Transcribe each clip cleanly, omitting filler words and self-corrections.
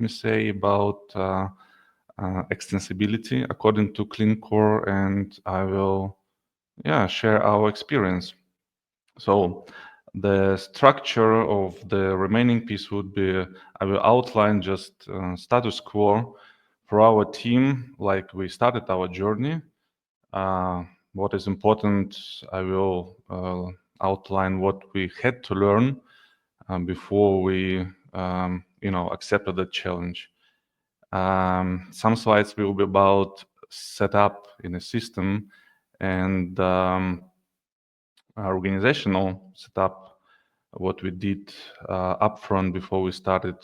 me say about extensibility according to Clean Core, and I will share our experience. So the structure of the remaining piece would be, I will outline just status quo for our team, like we started our journey. What is important, I will outline what we had to learn before we accepted the challenge. Some slides will be about setup in a system and organizational setup, what we did upfront before we started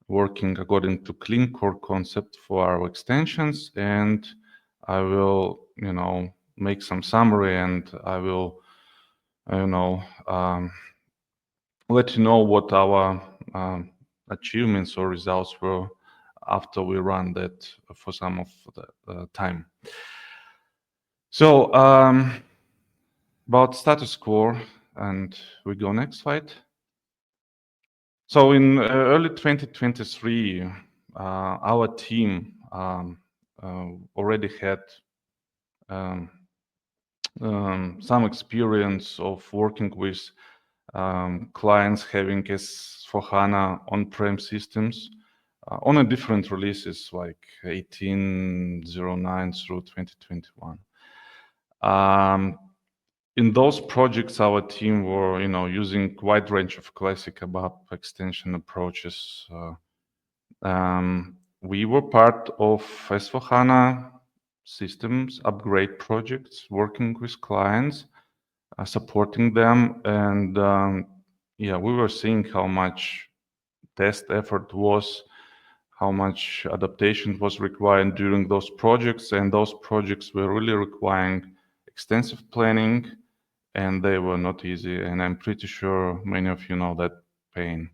working according to Clean Core concept for our extensions. And I will, make some summary, and I will, let you know what our achievements or results were after we run that for some of the time. So about status quo, and we go next slide. So in early 2023, our team already had some experience of working with clients having S/4HANA on-prem systems on a different releases like 1809 through 2021. In those projects, our team were, using wide range of classic ABAP extension approaches. We were part of S/4HANA systems upgrade projects, working with clients, supporting them, and we were seeing how much test effort was, how much adaptation was required during those projects, and those projects were really requiring extensive planning, and they were not easy, and I'm pretty sure many of you know that pain.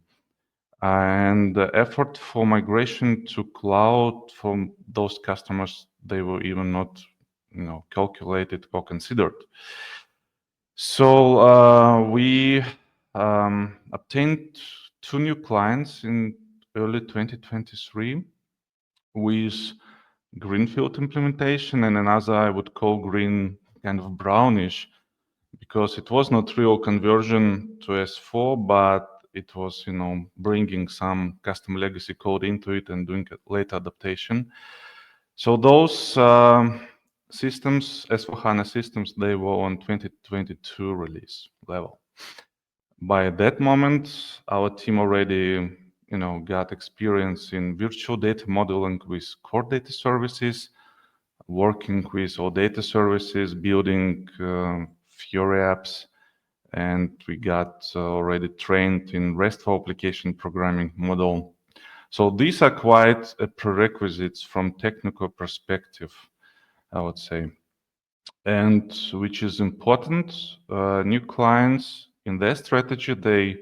And the effort for migration to cloud from those customers, they were even not, calculated or considered. So we obtained 2 new clients in early 2023 with greenfield implementation, and another I would call green, kind of brownish, because it was not real conversion to S4, but it was, bringing some custom legacy code into it and doing a late adaptation. So those systems, S/4HANA systems, they were on 2022 release level. By that moment, our team already, got experience in virtual data modeling with core data services, working with all data services, building Fiori apps, and we got already trained in RESTful application programming model. So these are quite prerequisites from technical perspective, I would say. And which is important, new clients in their strategy, they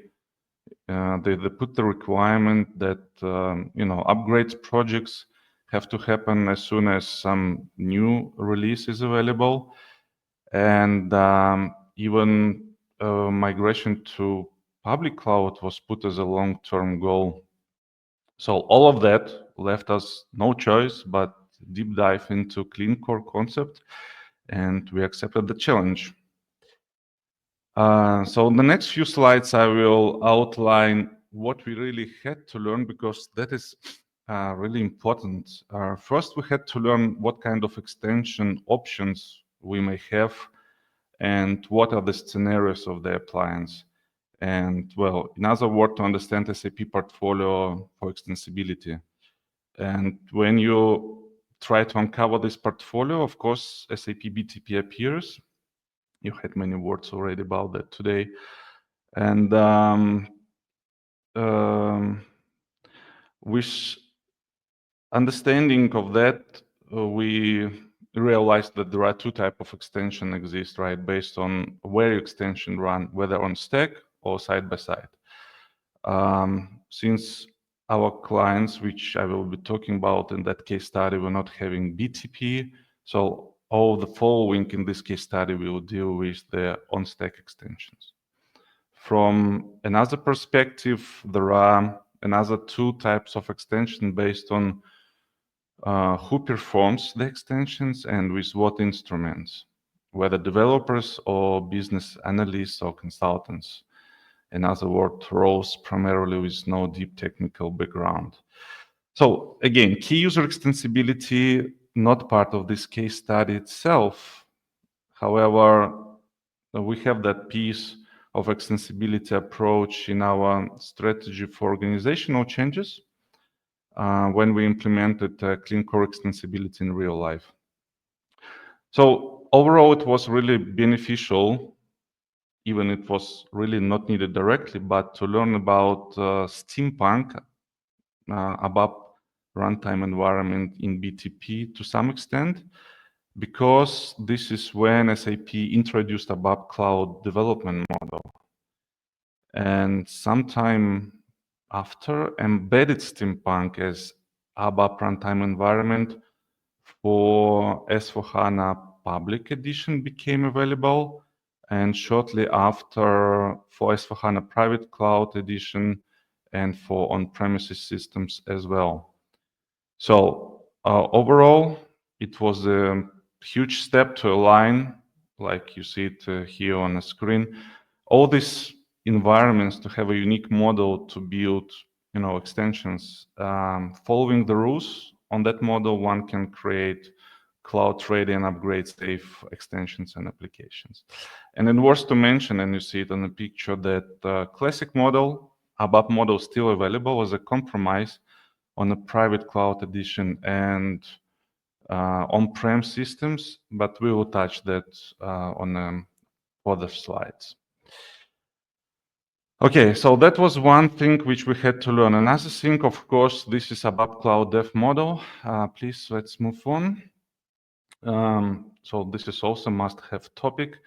put the requirement that upgrades projects have to happen as soon as some new release is available, and even migration to public cloud was put as a long-term goal. So all of that left us no choice but deep dive into Clean Core concept, and we accepted the challenge. So in the next few slides, I will outline what we really had to learn, because that is really important. First, we had to learn what kind of extension options we may have and what are the scenarios of the appliance. And well, in other words, to understand SAP portfolio for extensibility. And when you try to uncover this portfolio, of course, SAP BTP appears. You had many words already about that today. And with understanding of that, we realized that there are 2 types of extension exist, right? Based on where extension run, whether on stack or side by side. Since our clients, which I will be talking about in that case study, were not having BTP, so all the following in this case study will deal with the on-stack extensions. From another perspective, there are another two types of extension based on who performs the extensions and with what instruments, whether developers or business analysts or consultants. In other words, roles primarily with no deep technical background. So again, key user extensibility, not part of this case study itself. However, we have that piece of extensibility approach in our strategy for organizational changes when we implemented clean core extensibility in real life. So overall, it was really beneficial, even it was really not needed directly, but to learn about steampunk, ABAP runtime environment in BTP to some extent, because this is when SAP introduced ABAP Cloud development model. And sometime after, embedded steampunk as ABAP runtime environment for S/4HANA Public Edition became available, and shortly after for S/4HANA Private Cloud Edition and for on-premises systems as well. So overall, it was a huge step to align, like you see it here on the screen, all these environments to have a unique model to build, extensions. Following the rules on that model, one can create cloud-ready and upgrade-safe extensions and applications. And then worth to mention, and you see it on the picture, that classic model, ABAP model, still available as a compromise on a private cloud edition and on-prem systems, but we will touch that on further slides. Okay, so that was one thing which we had to learn. Another thing, of course, this is ABAP Cloud Dev model. Please, let's move on. So this is also must-have topic.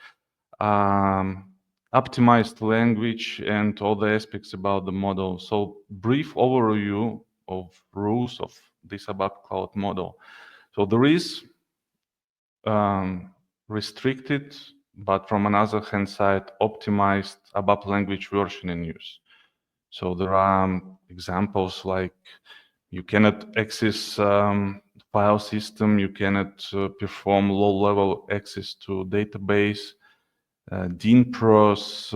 Optimized language and all the aspects about the model. So brief overview of rules of this ABAP Cloud model. So there is restricted, but from another hand side, optimized ABAP language version in use. So there are examples like you cannot access file system, you cannot perform low-level access to database, DINPROS,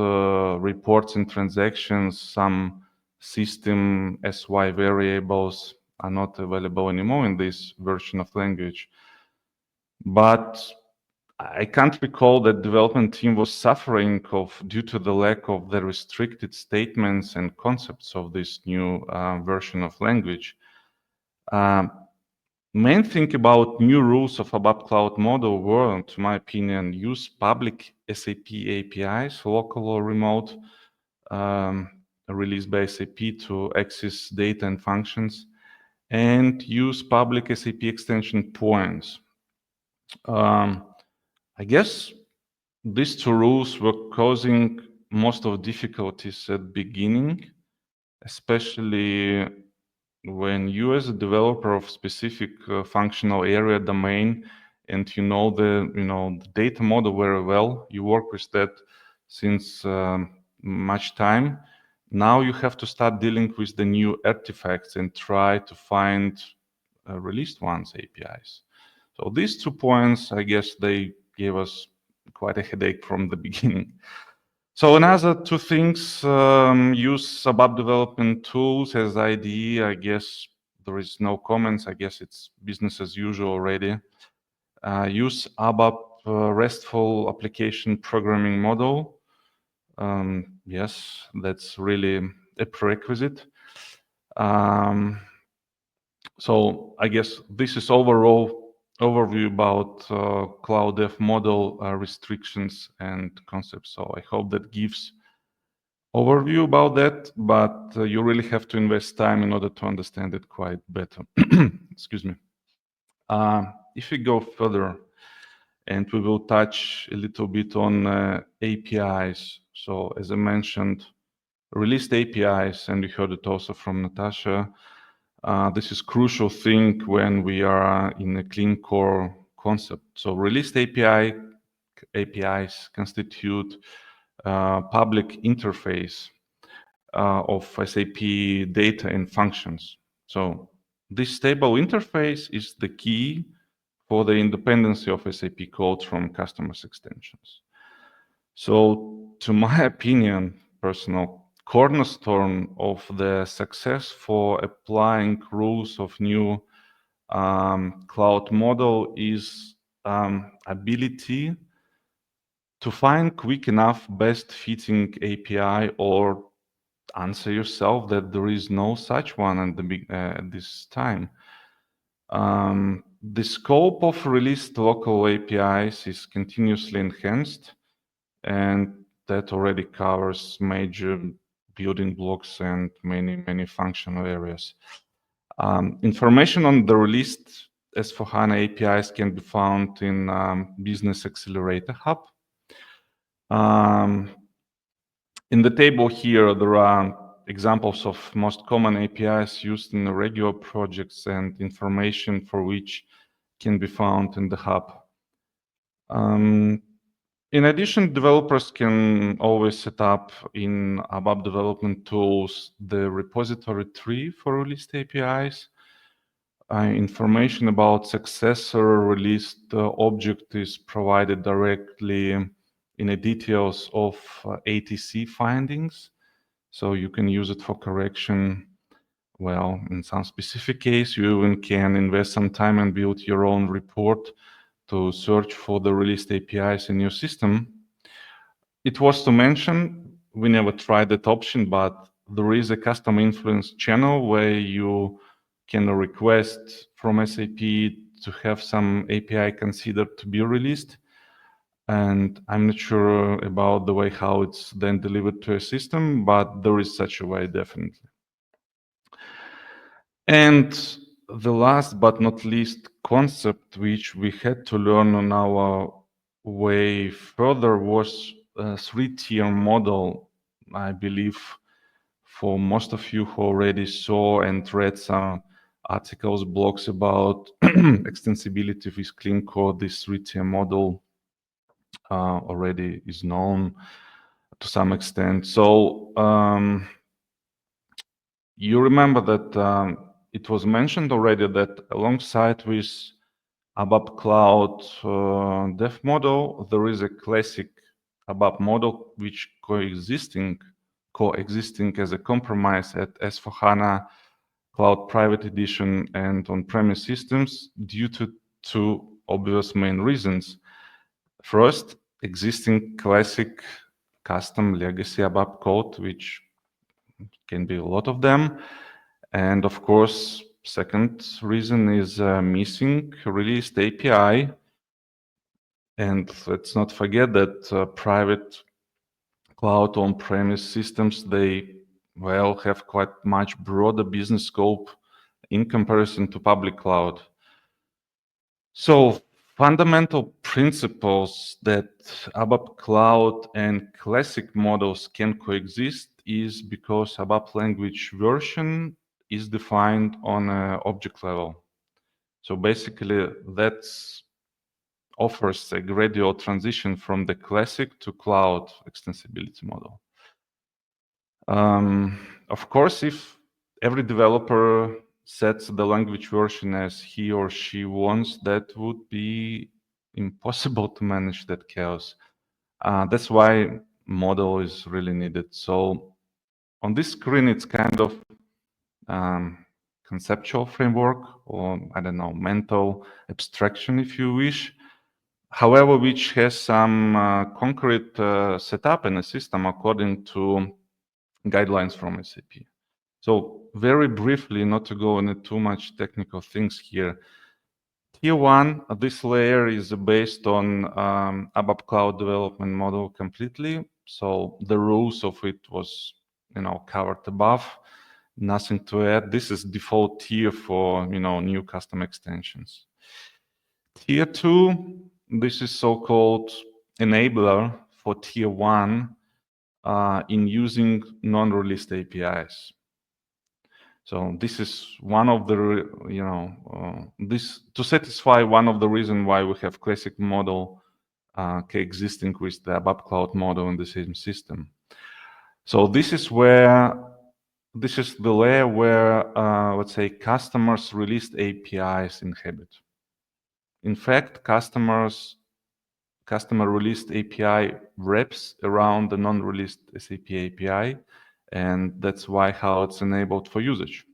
reports and transactions, some system SY variables are not available anymore in this version of language. But I can't recall that development team was suffering due to the lack of the restricted statements and concepts of this new version of language. Main thing about new rules of ABAP Cloud model were, to my opinion, use public SAP APIs, local or remote, released by SAP to access data and functions, and use public SAP extension points. I guess these two rules were causing most of difficulties at beginning, especially when you as a developer of specific functional area domain and the data model very well, you work with that since much time. Now you have to start dealing with the new artifacts and try to find released ones APIs. So these 2 points, I guess they gave us quite a headache from the beginning. So another 2 things, use ABAP development tools as IDE. I guess there is no comments. I guess it's business as usual already. Use ABAP RESTful application programming model. Yes, that's really a prerequisite. So I guess this is overall overview about Cloud Dev model restrictions and concepts. So I hope that gives overview about that, but you really have to invest time in order to understand it quite better. Excuse me. If we go further, and we will touch a little bit on APIs. So as I mentioned, released APIs, and we heard it also from Natasha. This is crucial thing when we are in a clean core concept. So released APIs constitute public interface of SAP data and functions. So this stable interface is the key for the independency of SAP code from customers' extensions. So, to my opinion, personal cornerstone of the success for applying rules of new cloud model is ability to find quick enough best fitting API, or answer yourself that there is no such one at this time. The scope of released local APIs is continuously enhanced, and that already covers major building blocks and many functional areas. Information on the released S/4HANA APIs can be found in Business Accelerator Hub. In the table here, there are examples of most common APIs used in regular projects and information for which can be found in the hub. In addition, developers can always set up in ABAP development tools the repository tree for released APIs. Information about successor released object is provided directly in the details of ATC findings. So you can use it for correction. Well, in some specific case, you even can invest some time and build your own report to search for the released APIs in your system. It was to mention, we never tried that option, but there is a custom influence channel where you can request from SAP to have some API considered to be released. And I'm not sure about the way how it's then delivered to a system, but there is such a way, definitely. And the last but not least concept which we had to learn on our way further was a three-tier model. I believe for most of you who already saw and read some articles, blogs about extensibility with clean code, this three-tier model already is known to some extent. So you remember that it was mentioned already that alongside with ABAP Cloud dev model, there is a classic ABAP model which coexisting as a compromise at S/4HANA Cloud Private Edition and on-premise systems due to two obvious main reasons. First, existing classic custom legacy ABAP code, which can be a lot of them. And of course, second reason is missing released API. And let's not forget that private cloud on-premise systems, they have quite much broader business scope in comparison to public cloud. So fundamental principles that ABAP Cloud and classic models can coexist is because ABAP language version is defined on an object level. So basically that offers a gradual transition from the classic to cloud extensibility model. Of course, if every developer sets the language version as he or she wants, that would be impossible to manage that chaos. That's why model is really needed. So on this screen, it's kind of conceptual framework, or I don't know, mental abstraction, if you wish. However, which has some concrete setup in a system according to guidelines from SAP. So very briefly, not to go into too much technical things here. Tier 1, this layer is based on ABAP Cloud development model completely. So the rules of it was, covered above. Nothing to add. This is default tier for, new custom extensions. Tier 2, this is so-called enabler for tier 1 in using non-released APIs. So this is one of the, this to satisfy one of the reasons why we have classic model coexisting with the ABAP Cloud model in the same system. So this is where this is the layer where, let's say, customers released APIs inhabit. In fact, customer released API wraps around the non-released SAP API, and that's why how it's enabled for usage.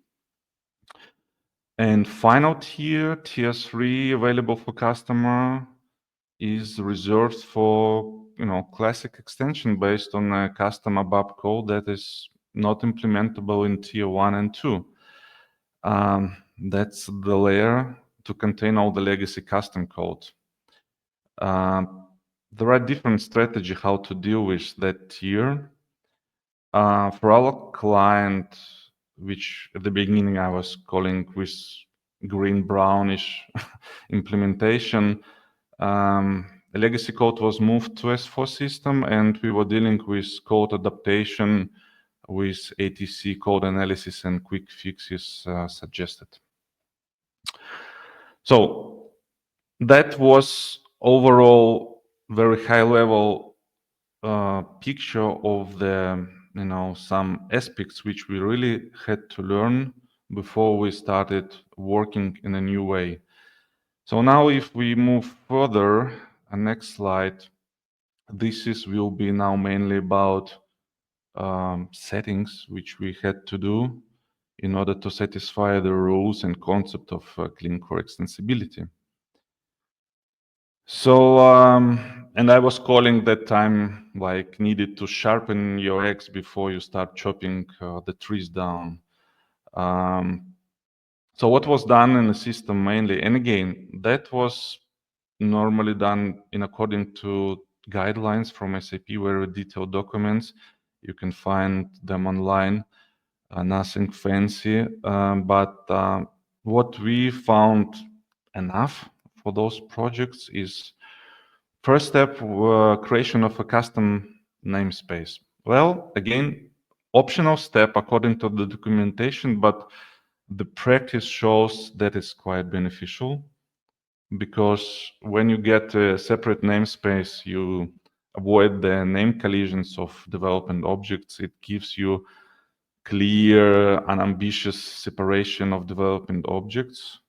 And final tier 3, available for customer, is reserved for classic extension based on a custom ABAP code that is not implementable in tier 1 and 2. That's the layer to contain all the legacy custom code. There are different strategies how to deal with that tier. For our client, which at the beginning I was calling with green-brownish implementation, the legacy code was moved to S4 system, and we were dealing with code adaptation with ATC code analysis and quick fixes suggested. So that was overall very high level picture of the some aspects which we really had to learn before we started working in a new way. So now if we move further, next slide, this will be now mainly about settings which we had to do in order to satisfy the rules and concept of clean core extensibility. So, and I was calling that time like needed to sharpen your axe before you start chopping the trees down. So what was done in the system mainly, and again, that was normally done in according to guidelines from SAP, very detailed documents. You can find them online, nothing fancy. But what we found enough for those projects is first step, creation of a custom namespace. Well, again, optional step according to the documentation, but the practice shows that it's quite beneficial, because when you get a separate namespace, you avoid the name collisions of development objects. It gives you clear, unambitious separation of development objects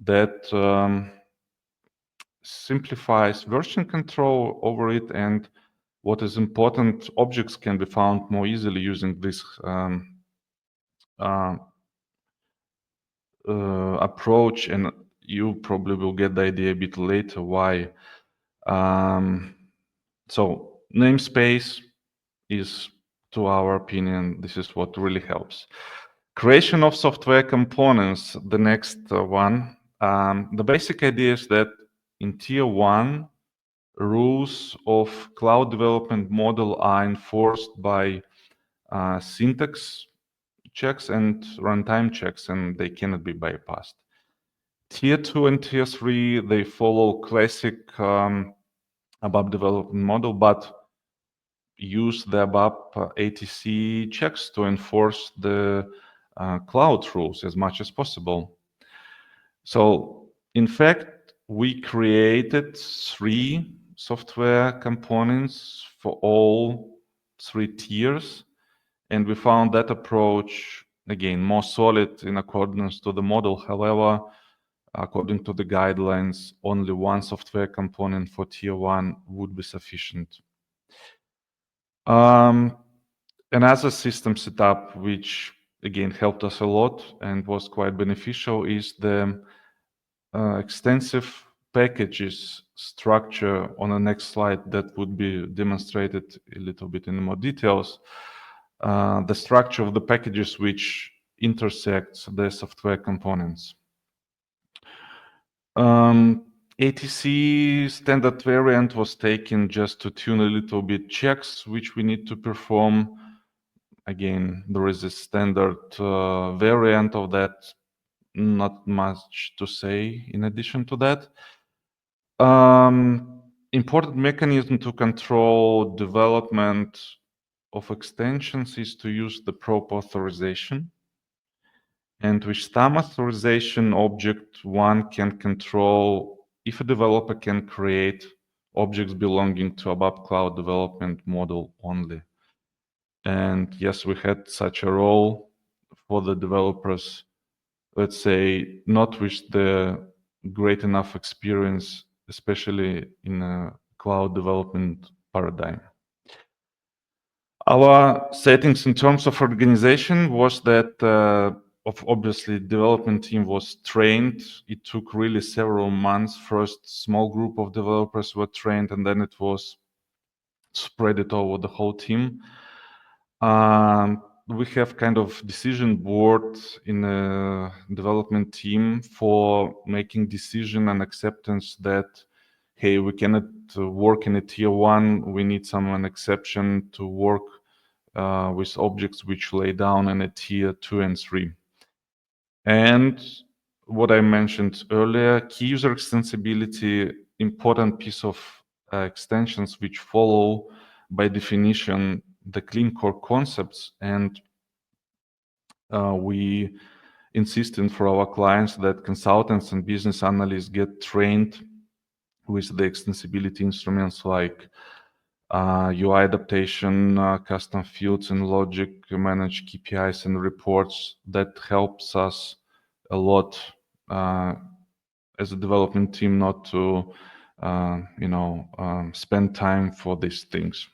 that simplifies version control over it, and what is important, objects can be found more easily using this approach, and you probably will get the idea a bit later why. So namespace is, to our opinion, this is what really helps. Creation of software components, the next one. The basic idea is that in tier 1, rules of cloud development model are enforced by syntax checks and runtime checks, and they cannot be bypassed. Tier 2 and Tier 3, they follow classic ABAP development model, but use the ABAP ATC checks to enforce the cloud rules as much as possible. So, in fact, we created 3 software components for all 3 tiers, and we found that approach, again, more solid in accordance to the model. However, according to the guidelines, only 1 software component for tier 1 would be sufficient. Another system setup, which again helped us a lot and was quite beneficial, is the extensive packages structure on the next slide that would be demonstrated a little bit in more details. The structure of the packages which intersects the software components. ATC standard variant was taken just to tune a little bit checks which we need to perform. Again, there is a standard variant of that, not much to say in addition to that. Important mechanism to control development of extensions is to use the proper authorization. And with STAM authorization object, one can control if a developer can create objects belonging to ABAP Cloud development model only. And yes, we had such a role for the developers, let's say, not with the great enough experience, especially in a cloud development paradigm. Our settings in terms of organization was that obviously development team was trained. It took really several months. First, small group of developers were trained, and then it was spread it over the whole team. We have kind of decision board in a development team for making decision and acceptance that, hey, we cannot work in a tier 1. We need an exception to work with objects which lay down in a tier 2 and 3. And what I mentioned earlier, key user extensibility, important piece of extensions which follow by definition the clean core concepts, and we insisted for our clients that consultants and business analysts get trained with the extensibility instruments like UI adaptation, custom fields and logic, manage KPIs and reports. That helps us a lot as a development team not to spend time for these things.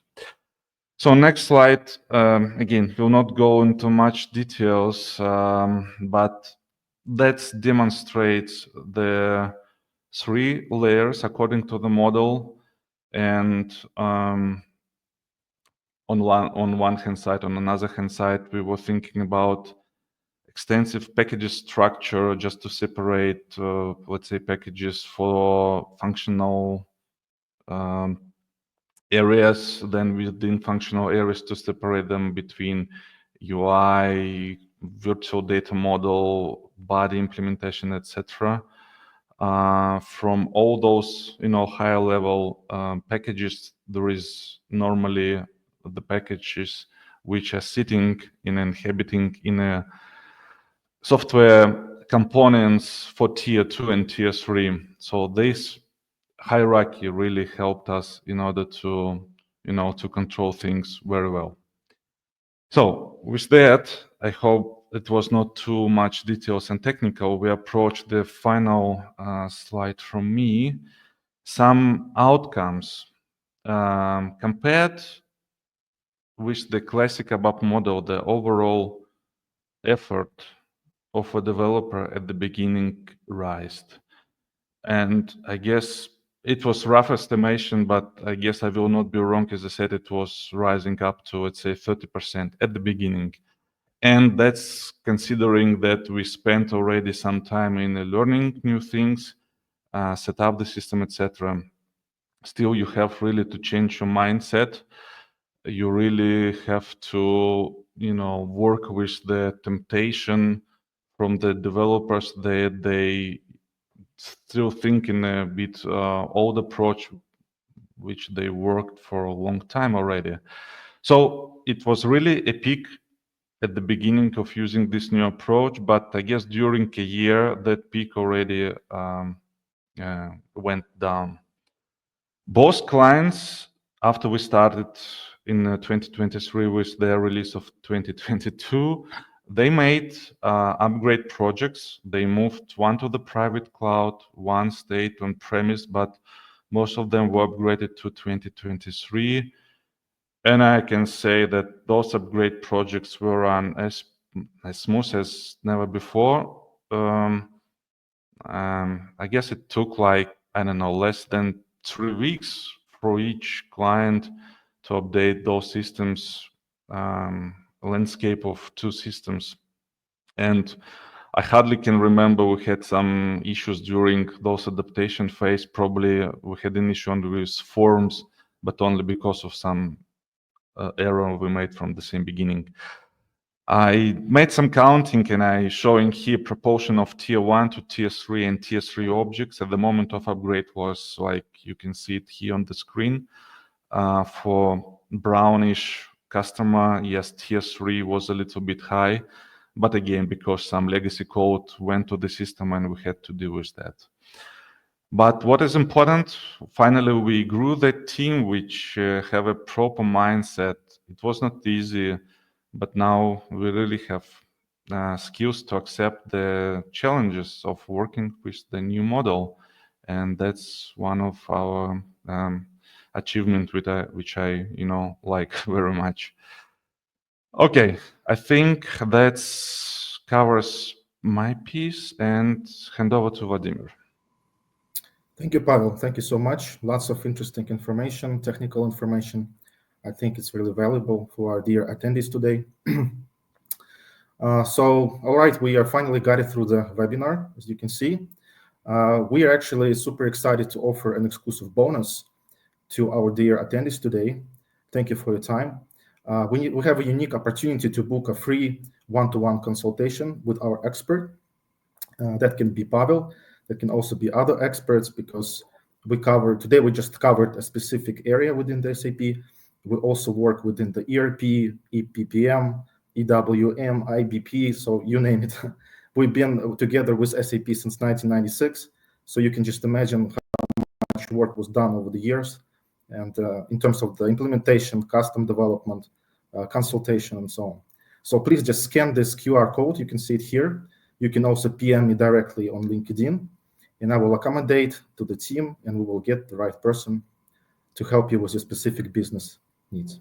So next slide, again, will not go into much details, but that demonstrates the 3 layers according to the model. And on one hand side, on another hand side, we were thinking about extensive packages structure just to separate, let's say, packages for functional areas, then within functional areas to separate them between UI, virtual data model, body implementation, etc. From all those, higher level packages, there is normally the packages which are sitting in inhabiting in a software components for tier 2 and tier 3. So this hierarchy really helped us in order to, to control things very well. So with that, I hope it was not too much details and technical. We approach the final slide from me. Some outcomes compared with the classic ABAP model, the overall effort of a developer at the beginning rised. And I guess it was rough estimation, but I guess I will not be wrong. As I said, it was rising up to, let's say, 30% at the beginning. And that's considering that we spent already some time in learning new things, set up the system, etc. Still, you have really to change your mindset. You really have to, work with the temptation from the developers that they still think in a bit old approach, which they worked for a long time already. So it was really a peak at the beginning of using this new approach, but I guess during a year that peak already went down. Both clients, after we started in 2023 with their release of 2022, they made upgrade projects. They moved one to the private cloud, one stayed on premise, but most of them were upgraded to 2023. And I can say that those upgrade projects were run as smooth as never before. I guess it took like, I don't know, less than 3 weeks for each client to update those systems, landscape of 2 systems. And I hardly can remember we had some issues during those adaptation phase. Probably we had an issue with forms, but only because of some error we made from the same beginning. I made some counting and I showing here proportion of tier 1 to tier 3 and tier 3 objects at the moment of upgrade was like, you can see it here on the screen. For brownish customer, yes, tier 3 was a little bit high, but again, because some legacy code went to the system and we had to deal with that. But what is important, finally, we grew that team which have a proper mindset. It was not easy, but now we really have skills to accept the challenges of working with the new model, and that's one of our achievement which I like very much. Okay, I think that covers my piece, and hand over to Vladimir. Thank you, Pavel. Thank you so much. Lots of interesting information, technical information. I think it's really valuable for our dear attendees today. All right, we are finally got it through the webinar, as you can see. We are actually super excited to offer an exclusive bonus to our dear attendees today. Thank you for your time. We have a unique opportunity to book a free one-to-one consultation with our expert. That can be Pavel, that can also be other experts, because today we just covered a specific area within the SAP. We also work within the ERP, EPPM, EWM, IBP, so you name it. We've been together with SAP since 1996, so you can just imagine how much work was done over the years, and in terms of the implementation, custom development, consultation, and so on. So please just scan this QR code. You can see it here. You can also PM me directly on LinkedIn, and I will accommodate to the team, and we will get the right person to help you with your specific business needs.